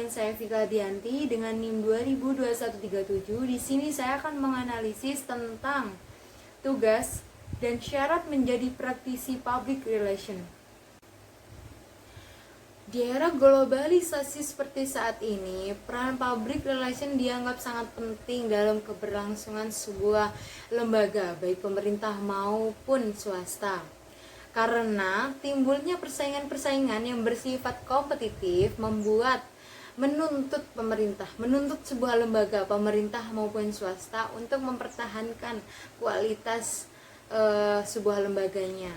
dengan saya Vika Dianti dengan NIM 202137. Di sini saya akan menganalisis tentang tugas dan syarat menjadi praktisi public relation. Di era globalisasi seperti saat ini, peran public relation dianggap sangat penting dalam keberlangsungan sebuah lembaga, baik pemerintah maupun swasta. Karena timbulnya persaingan-persaingan yang bersifat kompetitif menuntut sebuah lembaga pemerintah maupun swasta untuk mempertahankan kualitas sebuah lembaganya.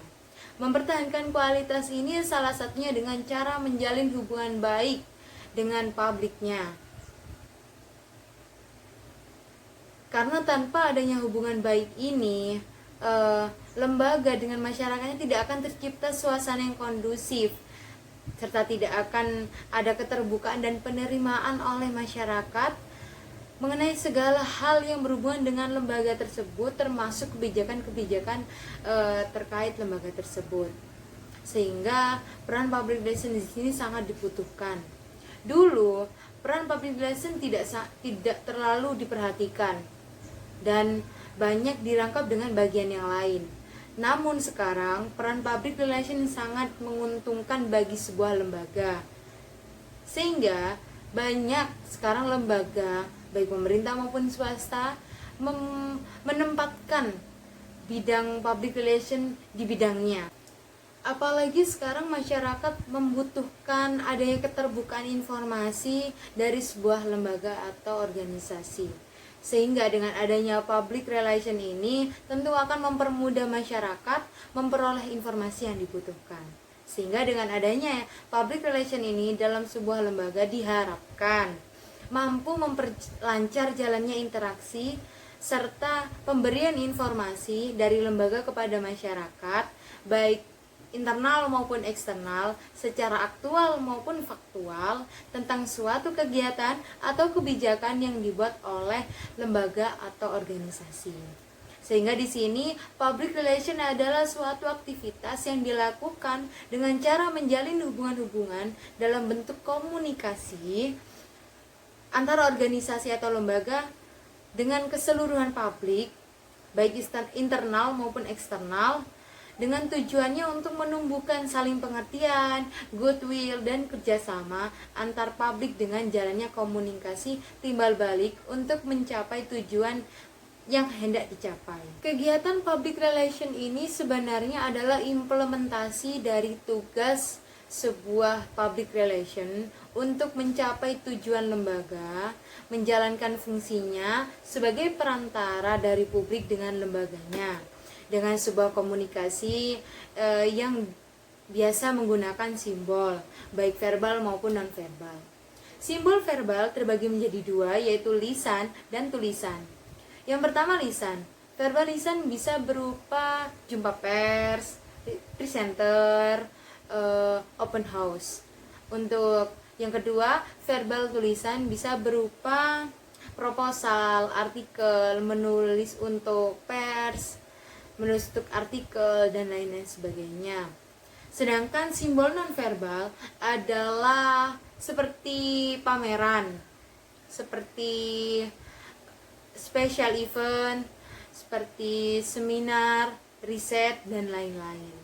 Mempertahankan kualitas ini salah satunya dengan cara menjalin hubungan baik dengan publiknya. Karena tanpa adanya hubungan baik ini, lembaga dengan masyarakatnya tidak akan tercipta suasana yang kondusif, serta tidak akan ada keterbukaan dan penerimaan oleh masyarakat mengenai segala hal yang berhubungan dengan lembaga tersebut, termasuk kebijakan-kebijakan terkait lembaga tersebut. Sehingga peran public relation di sini sangat dibutuhkan. Dulu peran public relation tidak terlalu diperhatikan dan banyak dirangkap dengan bagian yang lain. Namun sekarang peran public relation sangat menguntungkan bagi sebuah lembaga. Sehingga banyak sekarang lembaga baik pemerintah maupun swasta menempatkan bidang public relation di bidangnya. Apalagi sekarang masyarakat membutuhkan adanya keterbukaan informasi dari sebuah lembaga atau organisasi. Sehingga dengan adanya public relation ini tentu akan mempermudah masyarakat memperoleh informasi yang dibutuhkan. Sehingga dengan adanya public relation ini dalam sebuah lembaga diharapkan mampu memperlancar jalannya interaksi serta pemberian informasi dari lembaga kepada masyarakat, baik internal maupun eksternal, secara aktual maupun faktual tentang suatu kegiatan atau kebijakan yang dibuat oleh lembaga atau organisasi. Sehingga di sini public relation adalah suatu aktivitas yang dilakukan dengan cara menjalin hubungan-hubungan dalam bentuk komunikasi antara organisasi atau lembaga dengan keseluruhan publik, baik internal maupun eksternal, dengan tujuannya untuk menumbuhkan saling pengertian, goodwill, dan kerjasama antar publik dengan jalannya komunikasi timbal balik untuk mencapai tujuan yang hendak dicapai. Kegiatan public relation ini sebenarnya adalah implementasi dari tugas sebuah public relation untuk mencapai tujuan lembaga, menjalankan fungsinya sebagai perantara dari publik dengan lembaganya, dengan sebuah komunikasi yang biasa menggunakan simbol, baik verbal maupun non-verbal. Simbol verbal terbagi menjadi dua, yaitu lisan dan tulisan. Yang pertama lisan. Verbal lisan bisa berupa jumpa pers, presenter, open house. Untuk yang kedua, verbal tulisan bisa berupa proposal, artikel, menulis untuk pers, menulis untuk artikel, dan lain-lain sebagainya. Sedangkan simbol nonverbal adalah seperti pameran, seperti special event, seperti seminar, riset, dan lain-lain.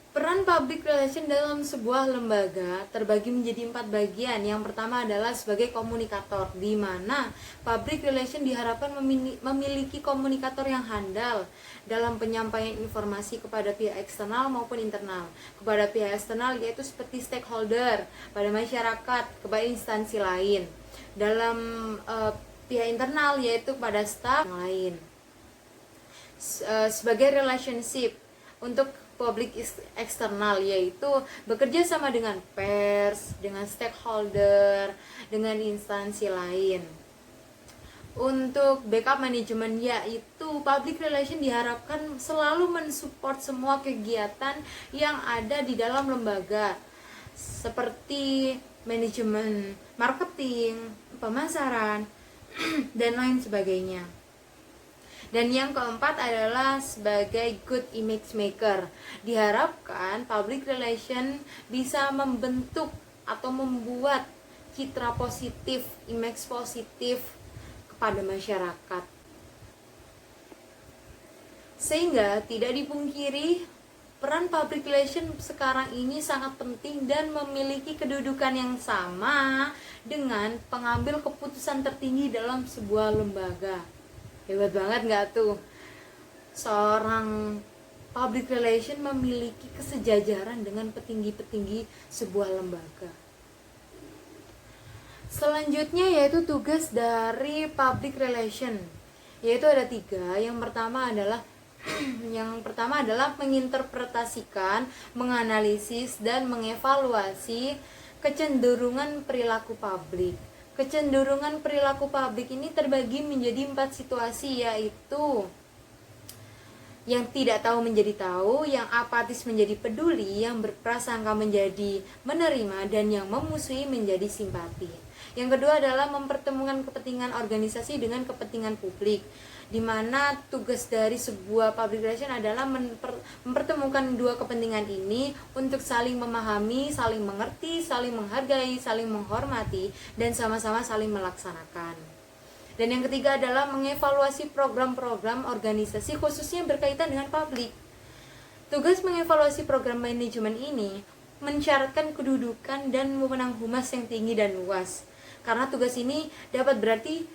Peran public relation dalam sebuah lembaga terbagi menjadi 4 bagian. Yang pertama adalah sebagai komunikator, di mana public relation diharapkan memiliki komunikator yang handal dalam penyampaian informasi kepada pihak eksternal maupun internal. Kepada pihak eksternal yaitu seperti stakeholder, pada masyarakat, kepada instansi lain. Dalam pihak internal yaitu pada staf lain. Sebagai relationship untuk publik eksternal yaitu bekerja sama dengan pers, dengan stakeholder, dengan instansi lain. Untuk backup manajemen yaitu public relation diharapkan selalu mensupport semua kegiatan yang ada di dalam lembaga seperti manajemen, marketing, pemasaran, dan lain sebagainya. Dan yang keempat adalah sebagai good image maker. Diharapkan public relation bisa membentuk atau membuat citra positif, image positif kepada masyarakat. Sehingga tidak dipungkiri peran public relation sekarang ini sangat penting dan memiliki kedudukan yang sama dengan pengambil keputusan tertinggi dalam sebuah lembaga. Hebat banget nggak tuh? Seorang public relation memiliki kesejajaran dengan petinggi-petinggi sebuah lembaga. Selanjutnya yaitu tugas dari public relation, yaitu ada 3. Yang pertama adalah menginterpretasikan, menganalisis, dan mengevaluasi kecenderungan perilaku publik. Kecenderungan perilaku publik ini terbagi menjadi 4 situasi, yaitu yang tidak tahu menjadi tahu, yang apatis menjadi peduli, yang berprasangka menjadi menerima, dan yang memusuhi menjadi simpati. Yang kedua adalah mempertemukan kepentingan organisasi dengan kepentingan publik, di mana tugas dari sebuah public relation adalah mempertemukan dua kepentingan ini untuk saling memahami, saling mengerti, saling menghargai, saling menghormati, dan sama-sama saling melaksanakan. Dan yang ketiga adalah mengevaluasi program-program organisasi khususnya berkaitan dengan publik. Tugas mengevaluasi program manajemen ini mensyaratkan kedudukan dan wewenang humas yang tinggi dan luas. Karena tugas ini dapat berarti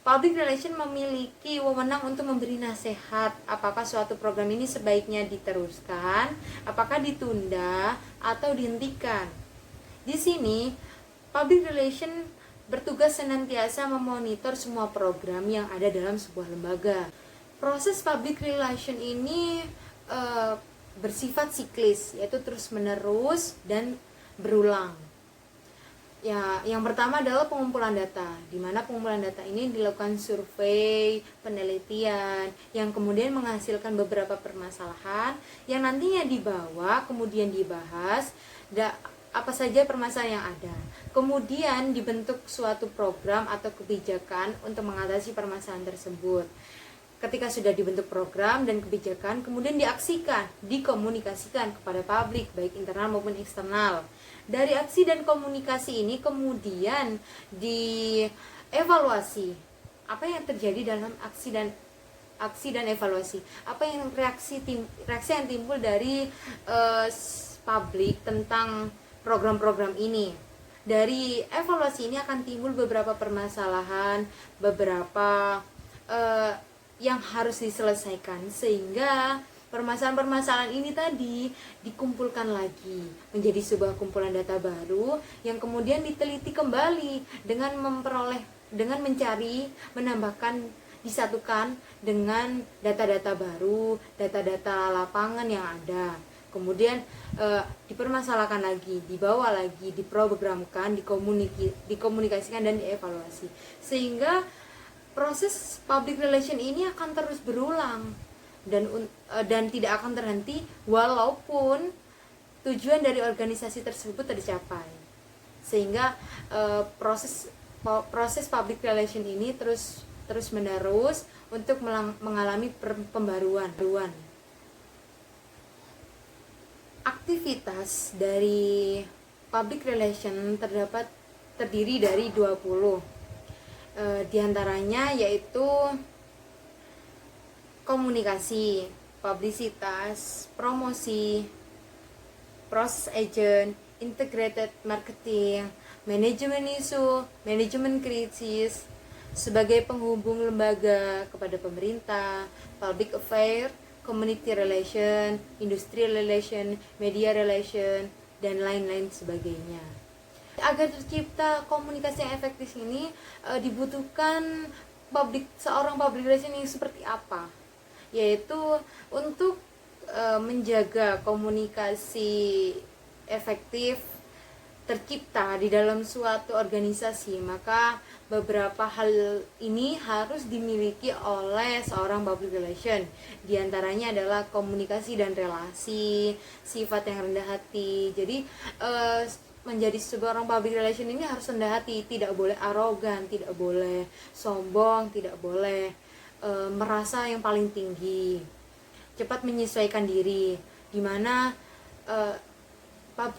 public relation memiliki wewenang untuk memberi nasihat apakah suatu program ini sebaiknya diteruskan, apakah ditunda atau dihentikan. Di sini public relation bertugas senantiasa memonitor semua program yang ada dalam sebuah lembaga. Proses public relation ini bersifat siklis, yaitu terus-menerus dan berulang. Ya, yang pertama adalah pengumpulan data, di mana pengumpulan data ini dilakukan survei, penelitian, yang kemudian menghasilkan beberapa permasalahan yang nantinya dibawa, kemudian dibahas, apa saja permasalahan yang ada. Kemudian dibentuk suatu program atau kebijakan untuk mengatasi permasalahan tersebut. Ketika sudah dibentuk program dan kebijakan, kemudian diaksikan, dikomunikasikan kepada publik, baik internal maupun eksternal. Dari aksi dan komunikasi ini kemudian dievaluasi. Apa yang terjadi dalam aksi dan evaluasi? Apa yang reaksi yang timbul dari publik tentang program-program ini? Dari evaluasi ini akan timbul beberapa permasalahan, beberapa yang harus diselesaikan, sehingga permasalahan-permasalahan ini tadi dikumpulkan lagi menjadi sebuah kumpulan data baru yang kemudian diteliti kembali dengan mencari, menambahkan, disatukan dengan data-data baru, data-data lapangan yang ada. Kemudian dipermasalahkan lagi, dibawa lagi, diprogramkan, dikomunikasikan dan dievaluasi. Sehingga proses public relation ini akan terus berulang dan tidak akan terhenti walaupun tujuan dari organisasi tersebut tercapai. Sehingga proses public relation ini terus menerus untuk mengalami pembaruan. Aktivitas dari public relation terdiri dari 20. Di antaranya yaitu komunikasi, publisitas, promosi, proses agent, integrated marketing, manajemen isu, manajemen krisis, sebagai penghubung lembaga kepada pemerintah, public affair, community relation, industry relation, media relation, dan lain-lain sebagainya. Agar tercipta komunikasi yang efektif ini dibutuhkan seorang public relation yang seperti apa? Yaitu untuk menjaga komunikasi efektif tercipta di dalam suatu organisasi, maka beberapa hal ini harus dimiliki oleh seorang public relation. Di antaranya adalah komunikasi dan relasi, sifat yang rendah hati. Jadi menjadi seorang public relation ini harus rendah hati, tidak boleh arogan, tidak boleh sombong, tidak boleh merasa yang paling tinggi, cepat menyesuaikan diri, dimana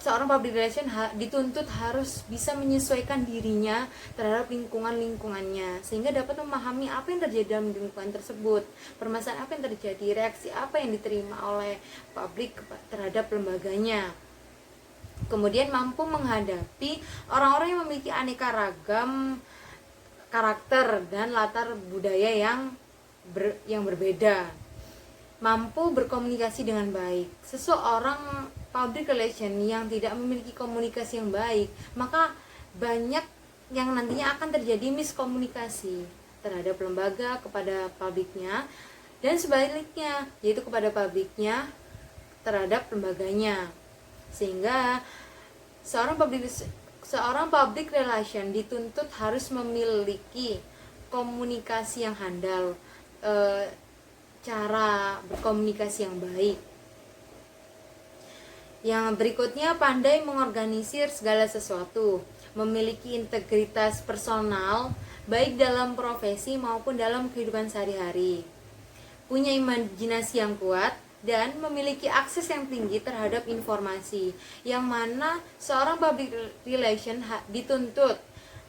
seorang public relation dituntut harus bisa menyesuaikan dirinya terhadap lingkungannya, sehingga dapat memahami apa yang terjadi dalam lingkungan tersebut, permasalahan apa yang terjadi, reaksi apa yang diterima oleh publik terhadap lembaganya. Kemudian mampu menghadapi orang-orang yang memiliki aneka ragam karakter dan latar budaya yang berbeda. Mampu berkomunikasi dengan baik. Seseorang public relation yang tidak memiliki komunikasi yang baik, maka banyak yang nantinya akan terjadi miskomunikasi terhadap lembaga kepada publiknya, dan sebaliknya, yaitu kepada publiknya terhadap lembaganya. Sehingga seorang public relation dituntut harus memiliki komunikasi yang handal, cara berkomunikasi yang baik. Yang berikutnya, pandai mengorganisir segala sesuatu, memiliki integritas personal baik dalam profesi maupun dalam kehidupan sehari-hari, punya imajinasi yang kuat, dan memiliki akses yang tinggi terhadap informasi, yang mana seorang public relation dituntut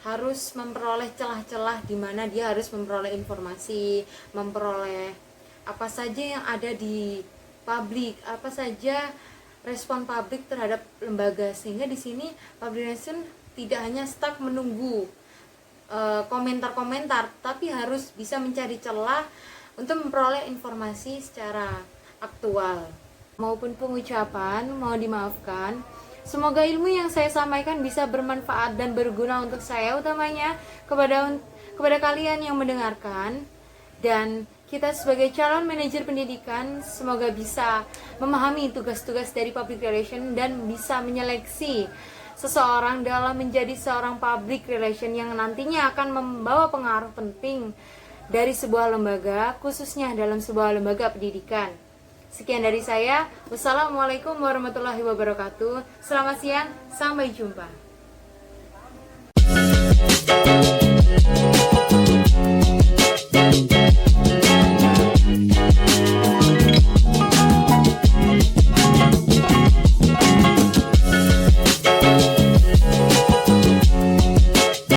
harus memperoleh celah-celah di mana dia harus memperoleh informasi, memperoleh apa saja yang ada di publik, apa saja respon publik terhadap lembaga, sehingga di sini public relation tidak hanya stuck menunggu komentar-komentar, tapi harus bisa mencari celah untuk memperoleh informasi secara aktual. Maupun pengucapan, mau dimaafkan. Semoga ilmu yang saya sampaikan bisa bermanfaat dan berguna untuk saya, utamanya kepada kalian yang mendengarkan. Dan kita sebagai calon manajer pendidikan semoga bisa memahami tugas-tugas dari public relation dan bisa menyeleksi seseorang dalam menjadi seorang public relation yang nantinya akan membawa pengaruh penting dari sebuah lembaga, khususnya dalam sebuah lembaga pendidikan. Sekian dari saya. Wassalamualaikum warahmatullahi wabarakatuh. Selamat siang, sampai jumpa.